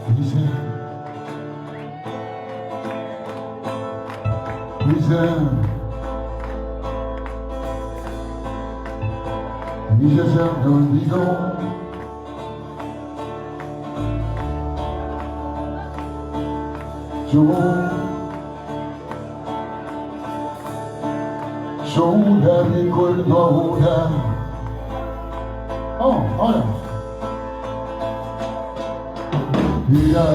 Bize, bize se me olvidó. Yo la recuerdo ahora. Oh, ahora. Mira,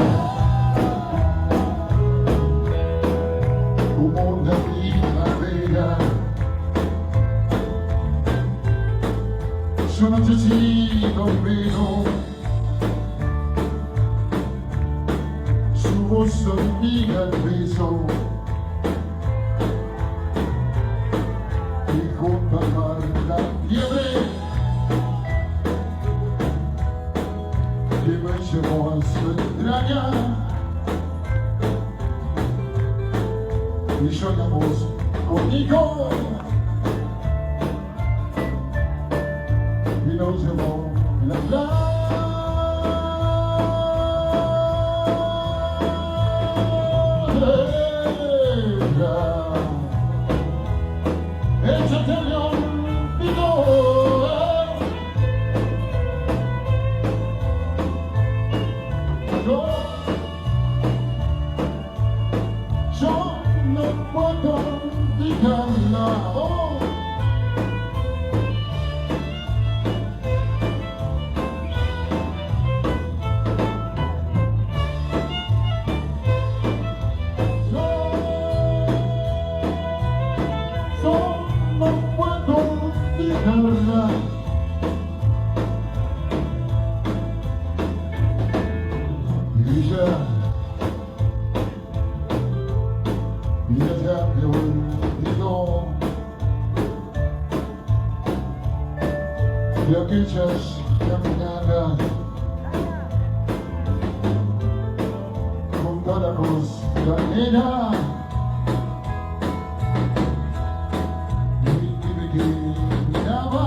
como una primavera, su nochecito vino, su voz dormía al beso, y junto al mar la fiebre que me llevó a su entraña, y lloramos conmigo, y nos llevó la playa. Ella te me olvidó. Yo no puedo olvidarla. Oh. Yo no puedo olvidarla. Ella ya me olvidó de aquellas caminadas junto a la costanera, y me que miraba